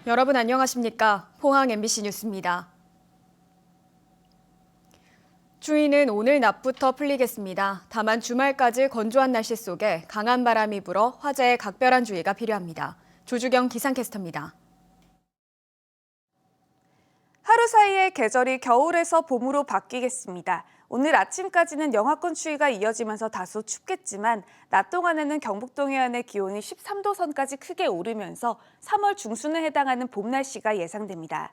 여러분 안녕하십니까? 포항 MBC 뉴스입니다. 추위는 오늘 낮부터 풀리겠습니다. 다만 주말까지 건조한 날씨 속에 강한 바람이 불어 화재에 각별한 주의가 필요합니다. 조주경 기상캐스터입니다. 하루 사이에 계절이 겨울에서 봄으로 바뀌겠습니다. 오늘 아침까지는 영하권 추위가 이어지면서 다소 춥겠지만 낮 동안에는 경북 동해안의 기온이 13도 선까지 크게 오르면서 3월 중순에 해당하는 봄 날씨가 예상됩니다.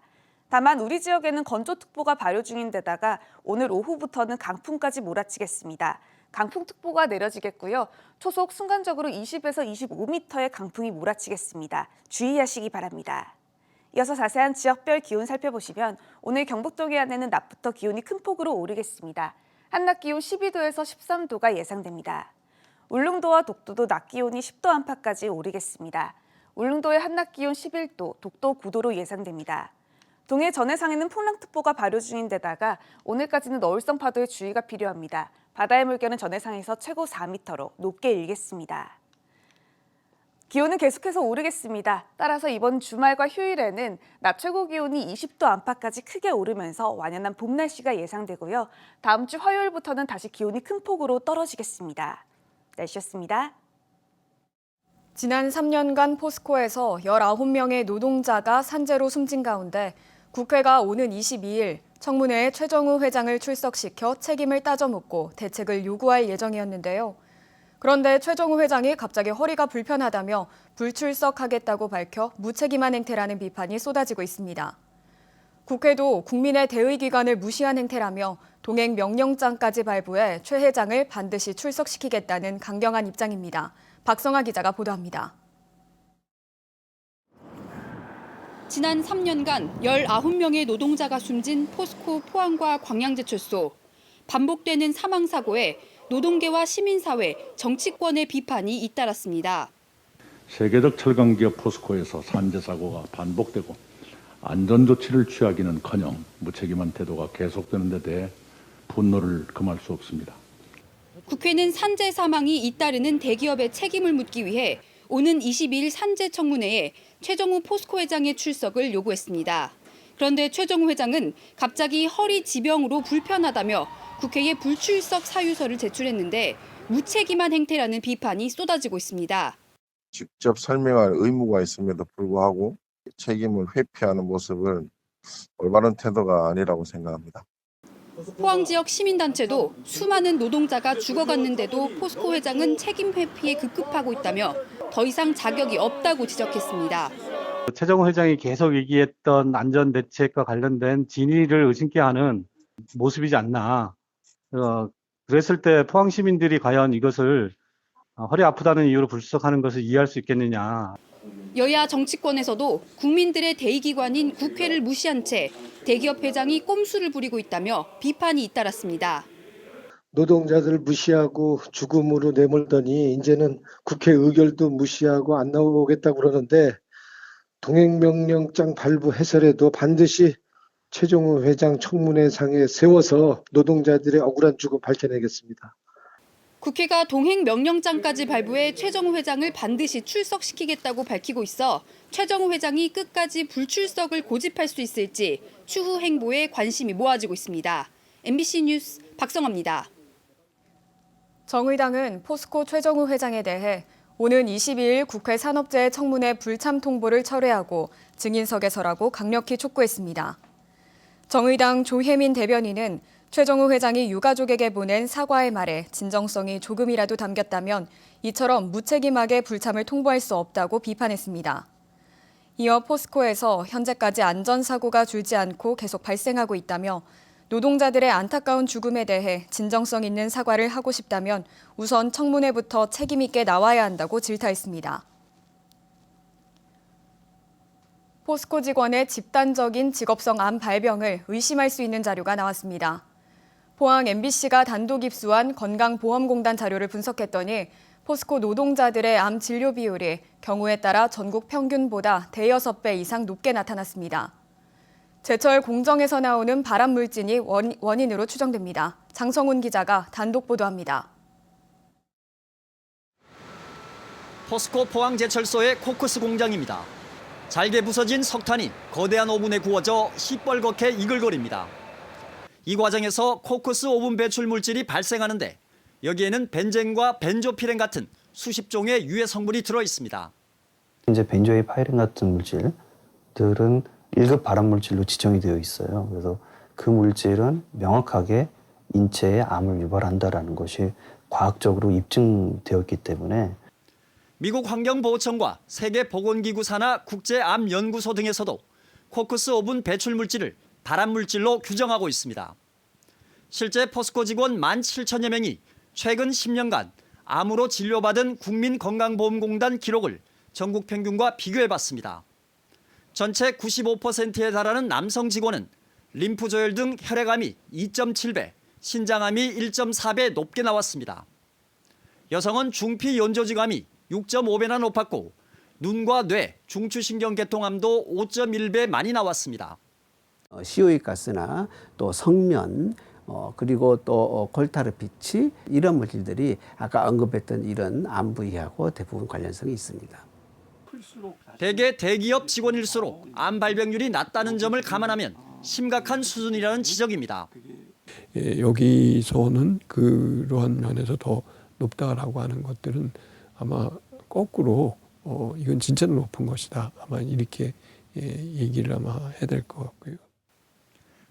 다만 우리 지역에는 건조특보가 발효 중인 데다가 오늘 오후부터는 강풍까지 몰아치겠습니다. 강풍특보가 내려지겠고요. 초속 순간적으로 20에서 25m의 강풍이 몰아치겠습니다. 주의하시기 바랍니다. 이어서 자세한 지역별 기온 살펴보시면 오늘 경북 동해안에는 낮부터 기온이 큰 폭으로 오르겠습니다. 한낮 기온 12도에서 13도가 예상됩니다. 울릉도와 독도도 낮 기온이 10도 안팎까지 오르겠습니다. 울릉도의 한낮 기온 11도, 독도 9도로 예상됩니다. 동해 전해상에는 풍랑특보가 발효 중인 데다가 오늘까지는 어울성 파도에 주의가 필요합니다. 바다의 물결은 전해상에서 최고 4m로 높게 일겠습니다. 기온은 계속해서 오르겠습니다. 따라서 이번 주말과 휴일에는 낮 최고 기온이 20도 안팎까지 크게 오르면서 완연한 봄 날씨가 예상되고요. 다음 주 화요일부터는 다시 기온이 큰 폭으로 떨어지겠습니다. 날씨였습니다. 지난 3년간 포스코에서 19명의 노동자가 산재로 숨진 가운데 국회가 오는 22일 청문회에 최정우 회장을 출석시켜 책임을 따져묻고 대책을 요구할 예정이었는데요. 그런데 최정우 회장이 갑자기 허리가 불편하다며 불출석하겠다고 밝혀 무책임한 행태라는 비판이 쏟아지고 있습니다. 국회도 국민의 대의기관을 무시한 행태라며 동행 명령장까지 발부해 최 회장을 반드시 출석시키겠다는 강경한 입장입니다. 박성아 기자가 보도합니다. 지난 3년간 19명의 노동자가 숨진 포스코 포항과 광양제철소. 반복되는 사망사고에 노동계와 시민사회, 정치권의 비판이 잇따랐습니다. 세계적 철강기업 포스코에서 산재 사고가 반복되고 안전조치를 취하기는커녕 무책임한 태도가 계속되는 데 대해 분노를 금할 수 없습니다. 국회는 산재 사망이 잇따르는 대기업의 책임을 묻기 위해 오는 22일 산재 청문회에 최정우 포스코 회장의 출석을 요구했습니다. 그런데 최정우 회장은 갑자기 허리 지병으로 불편하다며 국회에 불출석 사유서를 제출했는데 무책임한 행태라는 비판이 쏟아지고 있습니다. 직접 설명할 의무가 있음에도 불구하고 책임을 회피하는 모습은 올바른 태도가 아니라고 생각합니다. 포항 지역 시민단체도 수많은 노동자가 죽어갔는데도 포스코 회장은 책임 회피에 급급하고 있다며 더 이상 자격이 없다고 지적했습니다. 최정우 회장이 계속 얘기했던 안전대책과 관련된 진위를 의심케 하는 모습이지 않나. 그랬을 때 포항 시민들이 과연 이것을 허리 아프다는 이유로 불출석하는 것을 이해할 수 있겠느냐. 여야 정치권에서도 국민들의 대의기관인 국회를 무시한 채 대기업 회장이 꼼수를 부리고 있다며 비판이 잇따랐습니다. 노동자들 무시하고 죽음으로 내몰더니 이제는 국회 의결도 무시하고 안 나오겠다고 그러는데 동행명령장 발부해서라도 반드시 최정우 회장 청문회상에 세워서 노동자들의 억울한 죽음 밝혀내겠습니다. 국회가 동행명령장까지 발부해 최정우 회장을 반드시 출석시키겠다고 밝히고 있어 최정우 회장이 끝까지 불출석을 고집할 수 있을지 추후 행보에 관심이 모아지고 있습니다. MBC 뉴스 박성아입니다. 정의당은 포스코 최정우 회장에 대해 오는 22일 국회 산업재해 청문회 불참 통보를 철회하고 증인석에 서라고 강력히 촉구했습니다. 정의당 조혜민 대변인은 최정우 회장이 유가족에게 보낸 사과의 말에 진정성이 조금이라도 담겼다면 이처럼 무책임하게 불참을 통보할 수 없다고 비판했습니다. 이어 포스코에서 현재까지 안전사고가 줄지 않고 계속 발생하고 있다며 노동자들의 안타까운 죽음에 대해 진정성 있는 사과를 하고 싶다면 우선 청문회부터 책임 있게 나와야 한다고 질타했습니다. 포스코 직원의 집단적인 직업성 암 발병을 의심할 수 있는 자료가 나왔습니다. 포항 MBC가 단독 입수한 건강보험공단 자료를 분석했더니 포스코 노동자들의 암 진료 비율이 경우에 따라 전국 평균보다 대여섯 배 이상 높게 나타났습니다. 제철 공정에서 나오는 발암물질이 원인으로 추정됩니다. 장성훈 기자가 단독 보도합니다. 포스코 포항제철소의 코크스 공장입니다. 잘게 부서진 석탄이 거대한 오븐에 구워져 시뻘겋게 이글거립니다. 이 과정에서 코크스 오븐 배출 물질이 발생하는데 여기에는 벤젠과 벤조피렌 같은 수십 종의 유해 성분이 들어 있습니다. 이제 벤조이파이렌 같은 물질들은 1급 발암 물질로 지정이 되어 있어요. 그래서 그 물질은 명확하게 인체에 암을 유발한다라는 것이 과학적으로 입증되었기 때문에 미국 환경보호청과 세계보건기구 산하 국제암연구소 등에서도 코크스 오븐 배출 물질을 발암 물질로 규정하고 있습니다. 실제 포스코 직원 17,000여 명이 최근 10년간 암으로 진료받은 국민건강보험공단 기록을 전국 평균과 비교해봤습니다. 전체 95%에 달하는 남성 직원은 림프 조혈 등 혈액암이 2.7배, 신장암이 1.4배 높게 나왔습니다. 여성은 중피 연조직암이 6.5배나 높았고 눈과 뇌, 중추신경계통암도 5.1배 많이 나왔습니다. COE 가스나 또 성면 그리고 또 골타르피치 이런 물질들이 아까 언급했던 이런 암 부위하고 대부분 관련성이 있습니다. 대개 대기업 직원일수록 암 발병률이 낮다는 점을 감안하면 심각한 수준이라는 지적입니다. 예, 여기서는 그러한 면에서 더 높다라고 하는 것들은 아마 거꾸로 이건 진짜로 높은 것이다. 아마 이렇게 얘기를 아마 해야 될 것 같고요.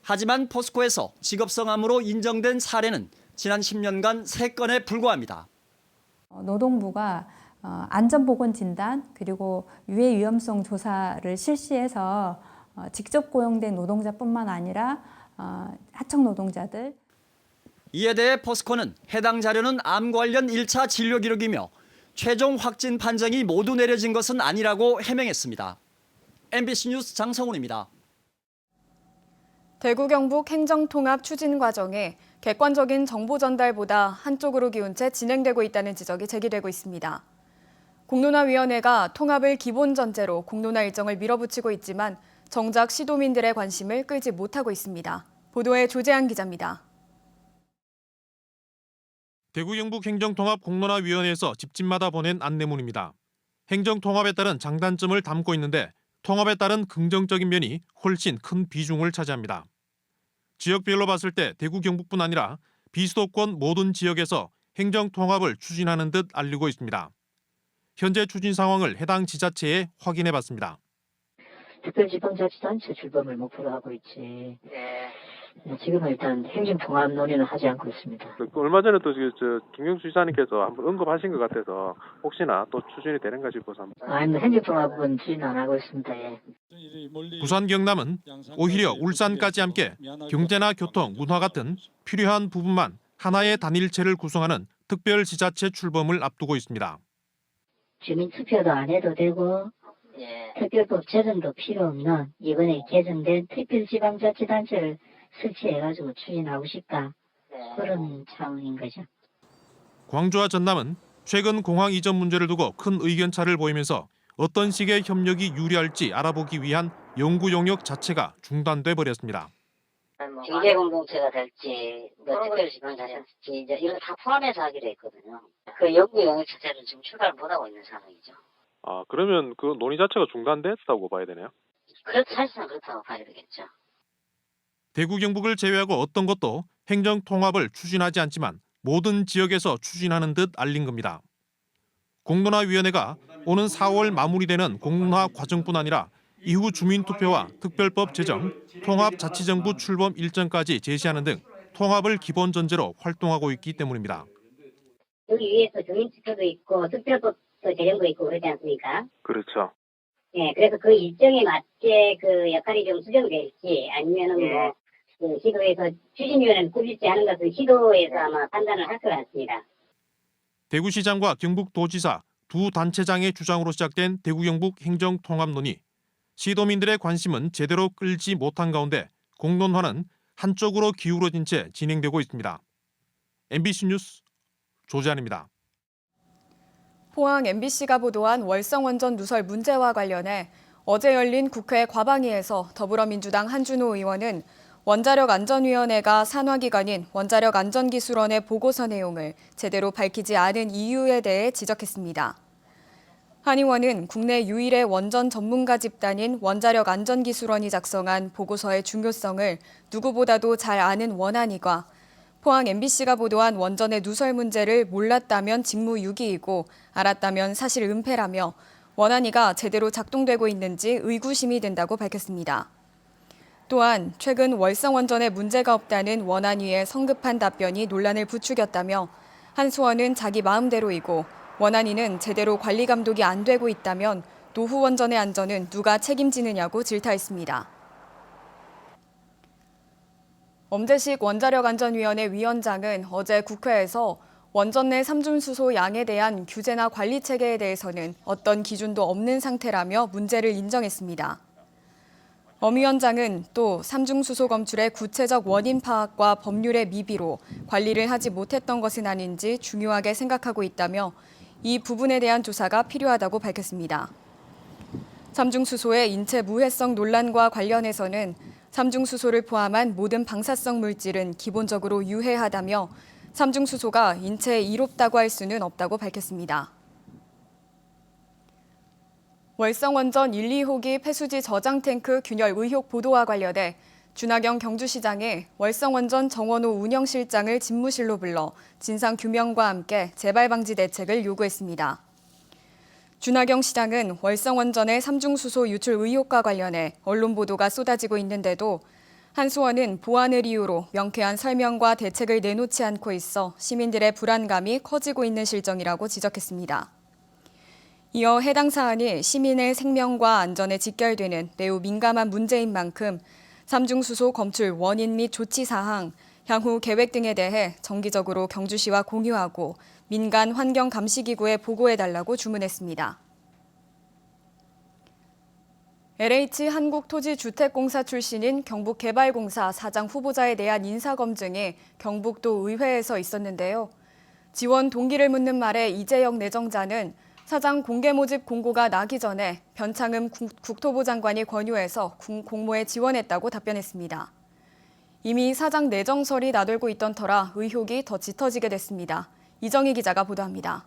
하지만 포스코에서 직업성암으로 인정된 사례는 지난 10년간 3건에 불과합니다. 노동부가 안전보건진단 그리고 유해 위험성 조사를 실시해서 직접 고용된 노동자뿐만 아니라 하청 노동자들. 이에 대해 포스코는 해당 자료는 암 관련 1차 진료 기록이며 최종 확진 판정이 모두 내려진 것은 아니라고 해명했습니다. MBC 뉴스 장성훈입니다. 대구 경북 행정통합 추진 과정에 객관적인 정보 전달보다 한쪽으로 기운 채 진행되고 있다는 지적이 제기되고 있습니다. 공론화위원회가 통합을 기본 전제로 공론화 일정을 밀어붙이고 있지만 정작 시도민들의 관심을 끌지 못하고 있습니다. 보도에 조재한 기자입니다. 대구 경북 행정통합 공론화위원회에서 집집마다 보낸 안내문입니다. 행정통합에 따른 장단점을 담고 있는데 통합에 따른 긍정적인 면이 훨씬 큰 비중을 차지합니다. 지역별로 봤을 때 대구 경북뿐 아니라 비수도권 모든 지역에서 행정통합을 추진하는 듯 알리고 있습니다. 현재 추진 상황을 해당 지자체에 확인해봤습니다. 특별지방자치단체 출범을 목표로 하고 있지. 지금은 일단 행정통합 논의는 하지 않고 있습니다. 얼마 전에 또 김경수 지사님께서 한번 언급하신 것 같아서 혹시나 또 추진이 되는가 싶어서. 아니, 행정통합은 추진 안 하고 있습니다. 예. 부산 경남은 오히려 울산까지 함께 경제나 교통, 문화 같은 필요한 부분만 하나의 단일체를 구성하는 특별지자체 출범을 앞두고 있습니다. 주민투표도 안 해도 되고 특별법 제정도 필요 없는 이번에 개정된 특별지방자치단체를 설치해가지고 추진하고 싶다. 그런 차원인 거죠. 광주와 전남은 최근 공항 이전 문제를 두고 큰 의견차를 보이면서 어떤 식의 협력이 유리할지 알아보기 위한 연구 영역 자체가 중단돼 버렸습니다. 경제 공동체가 될지, 특별지방자치단체 될지 이런 다 포함해서 하기로 했거든요. 그 연구 영역 자체를 지금 출발 못하고 있는 상황이죠. 아, 그러면 그 논의 자체가 중단됐다고 봐야 되네요? 사실상 그렇다고 봐야 되겠죠. 대구 경북을 제외하고 어떤 것도 행정통합을 추진하지 않지만 모든 지역에서 추진하는 듯 알린 겁니다. 공론화위원회가 오는 4월 마무리되는 공론화 과정뿐 아니라 이후 주민투표와 특별법 제정, 통합자치정부 출범 일정까지 제시하는 등 통합을 기본 전제로 활동하고 있기 때문입니다. 여기 위에서 주민투표도 있고 특별법도 제정도 있고 그러지 않습니까? 그렇죠. 예, 그래서 그 일정에 맞게 그 역할이 좀 수정될지 아니면은 그 시도에서 추진위원회를 꾸릴지 하는 것은 시도에서 아마 판단을 할 것 같습니다. 대구시장과 경북도지사 두 단체장의 주장으로 시작된 대구 경북 행정통합 논의. 시도민들의 관심은 제대로 끌지 못한 가운데 공론화는 한쪽으로 기울어진 채 진행되고 있습니다. MBC 뉴스 조재한입니다. 포항 MBC가 보도한 월성원전 누설 문제와 관련해 어제 열린 국회 과방위에서 더불어민주당 한준호 의원은 원자력안전위원회가 산하기관인 원자력안전기술원의 보고서 내용을 제대로 밝히지 않은 이유에 대해 지적했습니다. 한 의원은 국내 유일의 원전 전문가 집단인 원자력안전기술원이 작성한 보고서의 중요성을 누구보다도 잘 아는 원안위가 포항 MBC가 보도한 원전의 누설 문제를 몰랐다면 직무유기이고 알았다면 사실 은폐라며 원안위가 제대로 작동되고 있는지 의구심이 든다고 밝혔습니다. 또한 최근 월성원전에 문제가 없다는 원안위의 성급한 답변이 논란을 부추겼다며 한수원은 자기 마음대로이고 원안위는 제대로 관리 감독이 안 되고 있다면 노후 원전의 안전은 누가 책임지느냐고 질타했습니다. 엄재식 원자력안전위원회 위원장은 어제 국회에서 원전 내 삼중수소 양에 대한 규제나 관리 체계에 대해서는 어떤 기준도 없는 상태라며 문제를 인정했습니다. 엄 위원장은 또 삼중수소 검출의 구체적 원인 파악과 법률의 미비로 관리를 하지 못했던 것은 아닌지 중요하게 생각하고 있다며 이 부분에 대한 조사가 필요하다고 밝혔습니다. 삼중수소의 인체 무해성 논란과 관련해서는 삼중수소를 포함한 모든 방사성 물질은 기본적으로 유해하다며 삼중수소가 인체에 이롭다고 할 수는 없다고 밝혔습니다. 월성원전 1, 2호기 폐수지 저장 탱크 균열 의혹 보도와 관련해 준하경 경주시장이 월성원전 정원호 운영실장을 집무실로 불러 진상규명과 함께 재발 방지 대책을 요구했습니다. 준하경 시장은 월성원전의 삼중수소 유출 의혹과 관련해 언론 보도가 쏟아지고 있는데도 한수원은 보안을 이유로 명쾌한 설명과 대책을 내놓지 않고 있어 시민들의 불안감이 커지고 있는 실정이라고 지적했습니다. 이어 해당 사안이 시민의 생명과 안전에 직결되는 매우 민감한 문제인 만큼 삼중수소 검출 원인 및 조치 사항, 향후 계획 등에 대해 정기적으로 경주시와 공유하고 민간 환경감시기구에 보고해달라고 주문했습니다. LH 한국토지주택공사 출신인 경북개발공사 사장 후보자에 대한 인사검증이 경북도 의회에서 있었는데요. 지원 동기를 묻는 말에 이재영 내정자는 사장 공개 모집 공고가 나기 전에 변창흠 국토부 장관이 권유해서 공모에 지원했다고 답변했습니다. 이미 사장 내정설이 나돌고 있던 터라 의혹이 더 짙어지게 됐습니다. 이정희 기자가 보도합니다.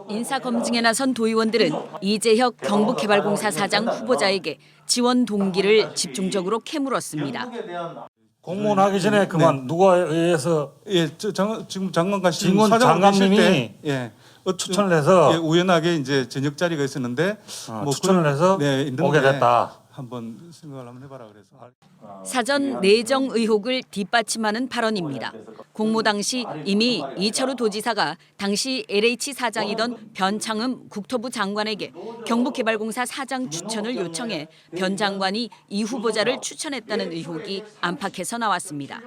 인사검증에 나선 도의원들은 이재혁 경북개발공사 사장 후보자에게 지원 동기를 집중적으로 캐물었습니다. 공무원 하기 전에 그만 누가 의해서 지금 장관과 직원 장관님이 추천을 해서 우연하게 이제 저녁 자리가 있었는데 추천을 해서 오게 됐다. 한번 생각을 한번 해봐라 그래서. 사전 내정 의혹을 뒷받침하는 발언입니다. 공모 당시 이미 이철우 도지사가 당시 LH 사장이던 변창흠 국토부 장관에게 경북개발공사 사장 추천을 요청해 변 장관이 이 후보자를 추천했다는 의혹이 안팎에서 나왔습니다.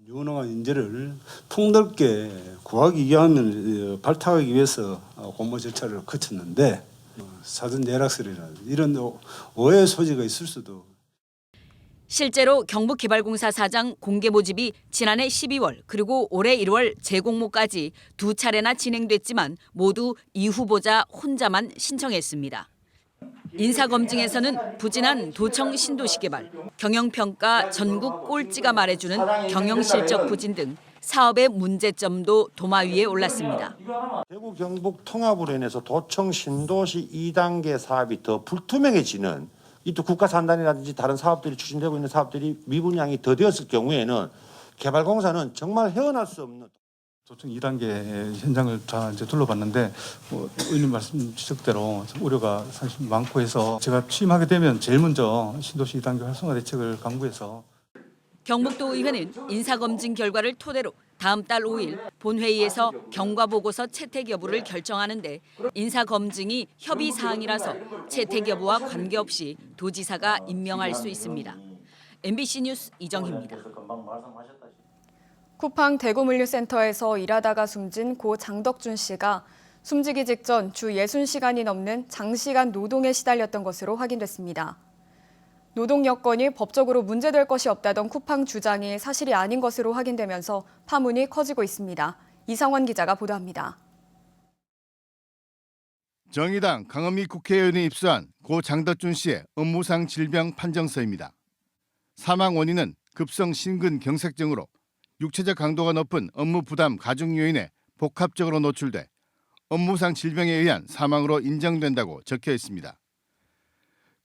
유능한 인재를 폭넓게 구하기 위함을 발탁하기 위해서 공모 절차를 거쳤는데 사전 예락설이나 이런 오해 소지가 있을 수도. 실제로 경북개발공사 사장 공개 모집이 지난해 12월 그리고 올해 1월 재공모까지 두 차례나 진행됐지만 모두 이 후보자 혼자만 신청했습니다. 인사검증에서는 부진한 도청 신도시 개발, 경영평가 전국 꼴찌가 말해주는 경영실적 부진 등 사업의 문제점도 도마 위에 올랐습니다. 대구 경북 통합으로 인해서 도청 신도시 2단계 사업이 더 불투명해지는 이 또 국가 산단이라든지 다른 사업들이 추진되고 있는 사업들이 미분양이 더 되었을 경우에는 개발공사는 정말 헤어날 수 없는 도청 2단계 현장을 다 이제 둘러봤는데 의원님 말씀 지적대로 우려가 사실 많고 해서 제가 취임하게 되면 제일 먼저 신도시 2단계 활성화 대책을 강구해서. 경북도 의회는 인사검증 결과를 토대로 다음 달 5일 본회의에서 경과보고서 채택 여부를 결정하는데 인사검증이 협의사항이라서 채택 여부와 관계없이 도지사가 임명할 수 있습니다. MBC 뉴스 이정희입니다. 쿠팡 대구물류센터에서 일하다가 숨진 고 장덕준 씨가 숨지기 직전 주 60시간이 넘는 장시간 노동에 시달렸던 것으로 확인됐습니다. 노동 여건이 법적으로 문제될 것이 없다던 쿠팡 주장이 사실이 아닌 것으로 확인되면서 파문이 커지고 있습니다. 이상원 기자가 보도합니다. 정의당 강은미 국회의원이 입수한 고 장덕준 씨의 업무상 질병 판정서입니다. 사망 원인은 급성 심근경색증으로 육체적 강도가 높은 업무 부담 가중 요인에 복합적으로 노출돼 업무상 질병에 의한 사망으로 인정된다고 적혀 있습니다.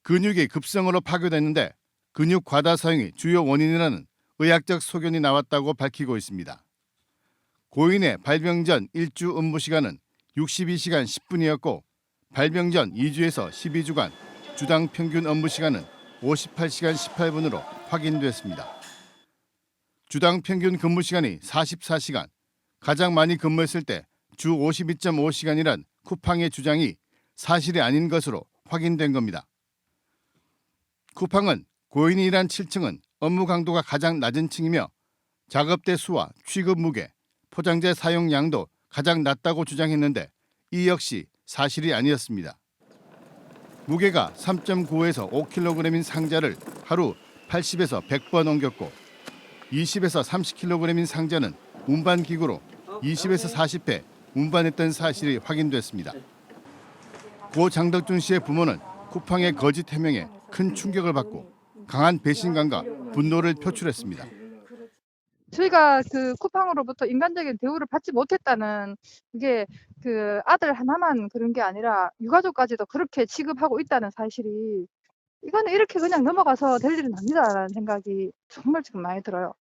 근육이 급성으로 파괴됐는데 근육 과다 사용이 주요 원인이라는 의학적 소견이 나왔다고 밝히고 있습니다. 고인의 발병 전 1주 업무 시간은 62시간 10분이었고 발병 전 2주에서 12주간 주당 평균 업무 시간은 58시간 18분으로 확인됐습니다. 주당 평균 근무 시간이 44시간, 가장 많이 근무했을 때 주 52.5시간이란 쿠팡의 주장이 사실이 아닌 것으로 확인된 겁니다. 쿠팡은 고인이 일한 7층은 업무 강도가 가장 낮은 층이며 작업대 수와 취급 무게, 포장재 사용 양도 가장 낮다고 주장했는데 이 역시 사실이 아니었습니다. 무게가 3.9에서 5kg인 상자를 하루 80에서 100번 옮겼고 20에서 30kg인 상자는 운반 기구로 20에서 40회 운반했던 사실이 확인됐습니다. 고 장덕준 씨의 부모는 쿠팡의 거짓 해명에 큰 충격을 받고 강한 배신감과 분노를 표출했습니다. 저희가 그 쿠팡으로부터 인간적인 대우를 받지 못했다는 그게 그 아들 하나만 그런 게 아니라 유가족까지도 그렇게 취급하고 있다는 사실이 이거는 이렇게 그냥 넘어가서 될 일은 아니다라는 생각이 정말 지금 많이 들어요.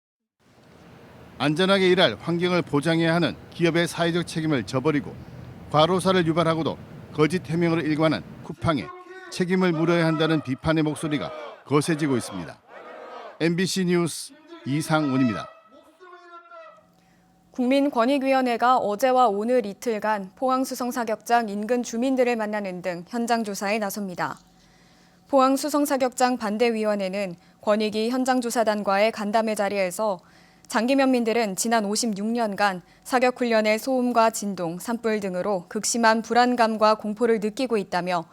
안전하게 일할 환경을 보장해야 하는 기업의 사회적 책임을 저버리고 과로사를 유발하고도 거짓 해명을 일관한 쿠팡에 책임을 물어야 한다는 비판의 목소리가 거세지고 있습니다. MBC 뉴스 이상훈입니다. 국민권익위원회가 어제와 오늘 이틀간 포항수성사격장 인근 주민들을 만나는 등 현장 조사에 나섭니다. 포항수성사격장 반대위원회는 권익위 현장조사단과의 간담회 자리에서 장기면민들은 지난 56년간 사격훈련의 소음과 진동, 산불 등으로 극심한 불안감과 공포를 느끼고 있다며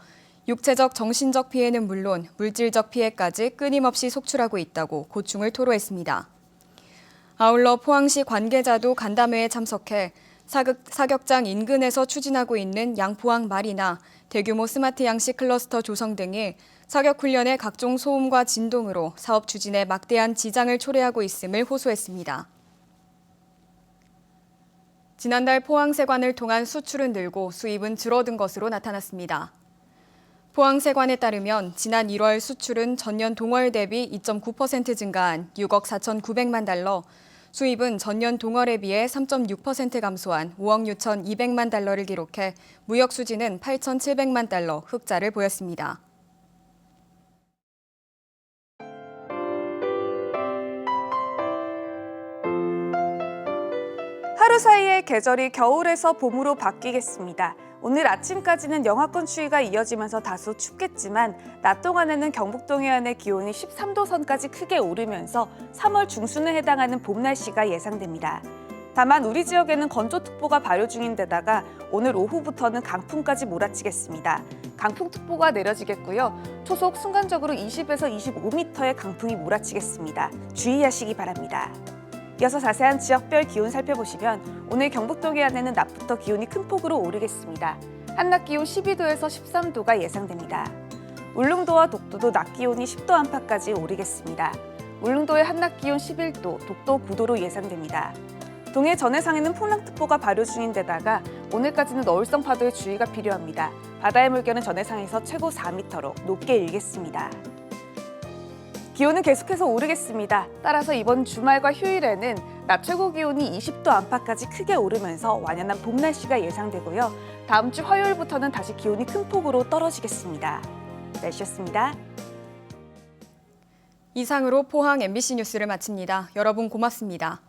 육체적, 정신적 피해는 물론 물질적 피해까지 끊임없이 속출하고 있다고 고충을 토로했습니다. 아울러 포항시 관계자도 간담회에 참석해 사격장 인근에서 추진하고 있는 양포항 마리나 대규모 스마트 양식 클러스터 조성 등이 사격훈련의 각종 소음과 진동으로 사업 추진에 막대한 지장을 초래하고 있음을 호소했습니다. 지난달 포항세관을 통한 수출은 늘고 수입은 줄어든 것으로 나타났습니다. 포항세관에 따르면 지난 1월 수출은 전년 동월 대비 2.9% 증가한 6억 4,900만 달러, 수입은 전년 동월에 비해 3.6% 감소한 5억 6,200만 달러를 기록해 무역 수지는 8,700만 달러 흑자를 보였습니다. 하루 사이에 계절이 겨울에서 봄으로 바뀌겠습니다. 오늘 아침까지는 영하권 추위가 이어지면서 다소 춥겠지만 낮 동안에는 경북 동해안의 기온이 13도 선까지 크게 오르면서 3월 중순에 해당하는 봄 날씨가 예상됩니다. 다만 우리 지역에는 건조특보가 발효 중인 데다가 오늘 오후부터는 강풍까지 몰아치겠습니다. 강풍특보가 내려지겠고요. 초속 순간적으로 20에서 25m의 강풍이 몰아치겠습니다. 주의하시기 바랍니다. 이어서 자세한 지역별 기온 살펴보시면 오늘 경북 동해안에는 낮부터 기온이 큰 폭으로 오르겠습니다. 한낮 기온 12도에서 13도가 예상됩니다. 울릉도와 독도도 낮 기온이 10도 안팎까지 오르겠습니다. 울릉도의 한낮 기온 11도, 독도 9도로 예상됩니다. 동해 전해상에는 풍랑특보가 발효 중인 데다가 오늘까지는 어울성 파도에 주의가 필요합니다. 바다의 물결은 전해상에서 최고 4m로 높게 일겠습니다. 기온은 계속해서 오르겠습니다. 따라서 이번 주말과 휴일에는 낮 최고 기온이 20도 안팎까지 크게 오르면서 완연한 봄 날씨가 예상되고요. 다음 주 화요일부터는 다시 기온이 큰 폭으로 떨어지겠습니다. 날씨였습니다. 이상으로 포항 MBC 뉴스를 마칩니다. 여러분 고맙습니다.